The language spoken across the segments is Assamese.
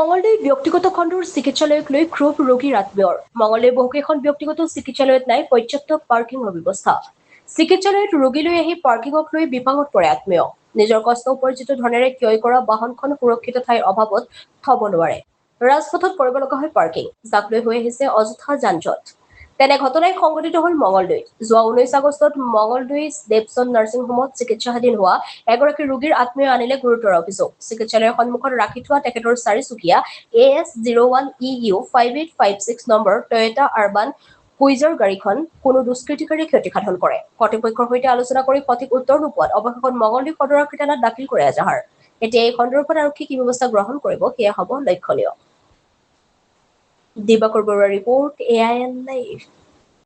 মঙলদৈ ব্যক্তিগত খণ্ডৰ চিকিৎসালয়ক লৈ ক্ষোভ ৰোগীৰ আত্মীয়ৰ। মঙলদৈ বহুকেইখন ব্যক্তিগত চিকিৎসালয়ত নাই পৰ্যাপ্ত পাৰ্কিংৰ ব্যৱস্থা। চিকিৎসালয়ত ৰোগী লৈ আহি পাৰ্কিংক লৈ বিপাঙত পৰে আত্মীয়। নিজৰ কষ্ট উপাৰ্জিত ধনেৰে ক্ৰয় কৰা বাহনখন সুৰক্ষিত ঠাইৰ অভাৱত থব নোৱাৰে। ৰাজপথত কৰিব লগা হয় পাৰ্কিং, যাক লৈ হৈ আহিছে অযথা যান-জঁট। তেনে ঘটনাই সংঘটিত হল মঙলদৈত। যোৱা 19 আগষ্টত মঙলদৈ ডেপছন নাৰ্ছিং হোমত চিকিৎসাধীন হোৱা এগৰাকী ৰোগীৰ আত্মীয় আনিলে গুৰুতৰ অভিযোগ। চিকিৎসালয়ৰ সন্মুখত ৰাখি থোৱা তেখেতৰ চাৰিচকীয়া AS01EU 5856 number Toyota urban quizzer গাড়ীখন কোনো দুষ্কৃতিকাৰীয়ে ক্ষতিসাধন কৰে। কৰ্তৃপক্ষৰ সৈতে আলোচনা কৰি সঠিক উত্তৰ নোপোৱাত অৱশেষত মঙলদৈ সদৰ আৰক্ষী থানাত দাখিল কৰে এজাহাৰ। এতিয়া এই সন্দৰ্ভত আৰক্ষী কি ব্যৱস্থা গ্ৰহণ কৰিব সেয়া হ'ব লক্ষণীয়। দিবাকৰ বৰুৱাৰ ৰিপৰ্ট, AIN লাইভ।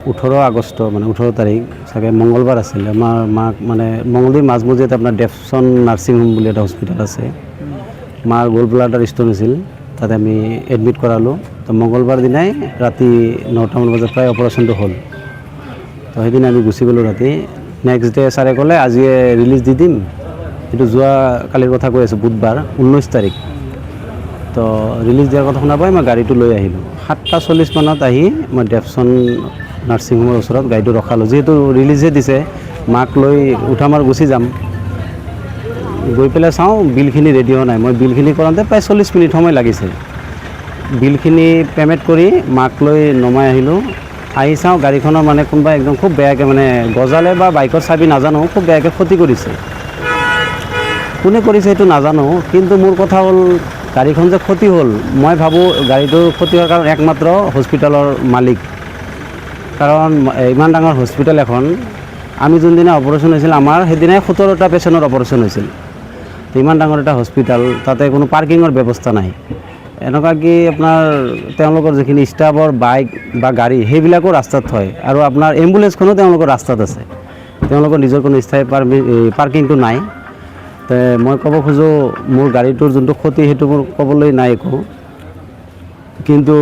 18 আগষ্ট মানে 18 তাৰিখ চাগে মঙ্গলবাৰ আছিল। আমাৰ মাক মানে মঙলদৈ মাজমজিয়াত আপোনাৰ ডেপছন নাৰ্ছিং হোম বুলি এটা হস্পিটেল আছে। মাৰ গল ব্লাডাৰ ষ্টন হৈছিল, তাতে আমি এডমিট কৰালোঁ। তো মঙ্গলবাৰ দিনাই ৰাতি 9টামান বজাত প্ৰায় অপাৰেশ্যনটো হ'ল। তো সেইদিনা আমি গুচি গ'লোঁ ৰাতি। নেক্সট ডে ছাৰে ক'লে আজি ৰিলিজ দি দিম। এইটো যোৱা কালিৰ কথা কৈ আছোঁ, বুধবাৰ 19 তাৰিখ। তো ৰিলিজ দিয়াৰ কথা শুনা পাই মই গাড়ীটো লৈ আহিলোঁ। 7:40 মানত আহি মই ডেপছন নাৰ্ছিং হোমৰ ওচৰত গাড়ীটো ৰখালোঁ। যিহেতু ৰিলিজে দিছে, মাক লৈ উঠামাৰ গুচি যাম। গৈ পেলাই চাওঁ বিলখিনি ৰেডি হোৱা নাই। মই বিলখিনি কৰাওঁতে প্ৰায় 40 মিনিট সময় লাগিছে। বিলখিনি পে'মেণ্ট কৰি মাক লৈ নমাই আহিলোঁ। আহি চাওঁ গাড়ীখনৰ মানে কোনোবা একদম খুব বেয়াকৈ মানে গজালে বা বাইকৰ চাবি নাজানো, খুব বেয়াকৈ ক্ষতি কৰিছে। কোনে কৰিছে সেইটো নাজানো, কিন্তু মোৰ কথা হ'ল গাড়ীখন যে ক্ষতি হ'ল, মই ভাবোঁ গাড়ীটোৰ ক্ষতি হোৱাৰ কাৰণ একমাত্ৰ হস্পিটেলৰ মালিক। কাৰণ ইমান ডাঙৰ হস্পিটেল এখন, আমি যোনদিনা অপাৰেশ্যন হৈছিল আমাৰ সেইদিনাই 17টা পেচেণ্টৰ অপাৰেশ্যন হৈছিল। ইমান ডাঙৰ এটা হস্পিটেল, তাতে কোনো পাৰ্কিঙৰ ব্যৱস্থা নাই। এনেকুৱা কি আপোনাৰ তেওঁলোকৰ যিখিনি ষ্টাফৰ বাইক বা গাড়ী সেইবিলাকো ৰাস্তাত থয়, আৰু আপোনাৰ এম্বুলেঞ্চখনো তেওঁলোকৰ ৰাস্তাত আছে। তেওঁলোকৰ নিজৰ কোনো স্থায়ী পাৰ্কিংটো নাই। তো মই ক'ব খোজোঁ মোৰ গাড়ীটোৰ যোনটো ক্ষতি সেইটো মোৰ ক'বলৈ নাই একো, কিন্তু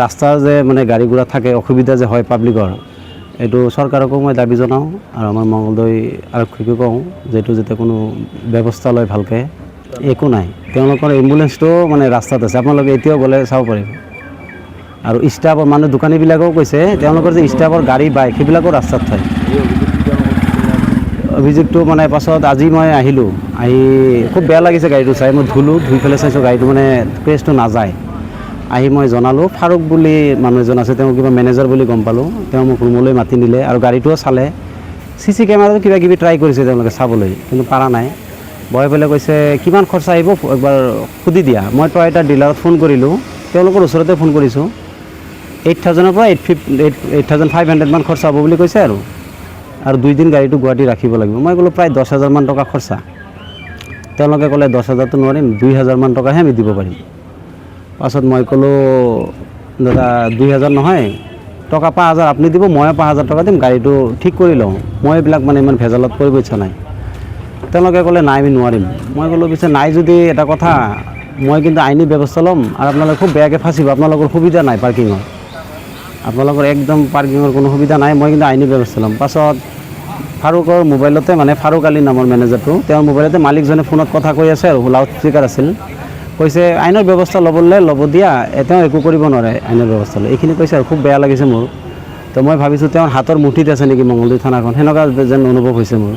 ৰাস্তা যে মানে গাড়ী ঘোঁৰা থাকে, অসুবিধা যে হয় পাব্লিকৰ, এইটো চৰকাৰকো মই দাবী জনাওঁ আৰু আমাৰ মঙলদৈ আৰক্ষীকো কওঁ যে এইটো যাতে কোনো ব্যৱস্থা লয় ভালকৈ। একো নাই, তেওঁলোকৰ এম্বুলেঞ্চটো মানে ৰাস্তাত আছে, আপোনালোকে এতিয়াও গ'লে চাব পাৰিব। আৰু ষ্টাফৰ মানে দোকানীবিলাকেও কৈছে তেওঁলোকৰ যে ষ্টাফৰ গাড়ী বাইক সেইবিলাকো ৰাস্তাত থয়। অভিযোগটো মানে পাছত আজি মই আহিলোঁ, আহি খুব বেয়া লাগিছে গাড়ীটো চাই। মই ধুই পেলাই চাইছোঁ গাড়ীটো মানে প্ৰেছটো নাযায়। আহি মই জনালোঁ, ফাৰুক বুলি মানুহ এজন আছে, তেওঁ কিবা মেনেজাৰ বুলি গম পালোঁ। তেওঁ মোক ৰুমলৈ মাতি নিলে আৰু গাড়ীটোও চালে। CC কেমেৰাটো কিবা কিবি ট্ৰাই কৰিছে তেওঁলোকে চাবলৈ, কিন্তু পাৰা নাই। বহাই পেলাই কৈছে কিমান খৰচা আহিব একবাৰ সুধি দিয়া। মই টয়োটা ডিলাৰত ফোন কৰিলোঁ, তেওঁলোকৰ ওচৰতে ফোন কৰিছোঁ। 8,000-ৰ পৰা 8,500 মান খৰচা হ'ব বুলি কৈছে আৰু 2 দিন গাড়ীটো গুৱাহাটী ৰাখিব লাগিব। মই ক'লোঁ প্ৰায় 10,000 মান টকা খৰচা। তেওঁলোকে ক'লে 10,000টো নোৱাৰিম, 2,000 মান টকাহে আমি দিব পাৰিম। পাছত মই ক'লোঁ দাদা 2,000 নহয়, টকা 5,000 আপুনি দিব, ময়ো 5,000 টকা দিম, গাড়ীটো ঠিক কৰি লওঁ। মই এইবিলাক মানে ইমান ভেজালত কৰিব ইচ্ছা নাই। তেওঁলোকে ক'লে নাই আমি নোৱাৰিম। মই ক'লোঁ পিছে নাই যদি এটা কথা, মই কিন্তু আইনী ব্যৱস্থা ল'ম আৰু আপোনালোকে খুব বেয়াকৈ ফাঁচিব। আপোনালোকৰ সুবিধা নাই পাৰ্কিঙৰ, আপোনালোকৰ একদম পাৰ্কিঙৰ কোনো সুবিধা নাই, মই কিন্তু আইনী ব্যৱস্থা ল'ম। পাছত ফাৰুকৰ মোবাইলতে, মানে ফাৰুক আলী নামৰ মেনেজাৰটো, তেওঁৰ মোবাইলতে মালিকজনে ফোনত কথা কৈ আছে আৰু লাউড স্পীকাৰ আছিল। কৈছে আইনৰ ব্যৱস্থা ল'বলৈ ল'ব দিয়া, তেওঁ একো কৰিব নোৱাৰে আইনৰ ব্যৱস্থা লৈ, এইখিনি কৈছে আৰু খুব বেয়া লাগিছে মোৰ। তো মই ভাবিছোঁ তেওঁৰ হাতৰ মুঠিত আছে নেকি মঙলদৈ থানাখন, সেনেকুৱা যেন অনুভৱ হৈছে মোৰ।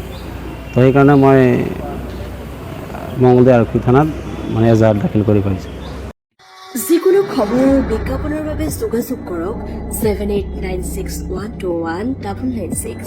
তো সেইকাৰণে মই মঙলদৈ আৰক্ষী থানাত মানে এজাহাৰ দাখিল কৰি পাইছোঁ। যিকোনো খবৰ বিজ্ঞাপনৰ বাবে যোগাযোগ কৰক 7896121996।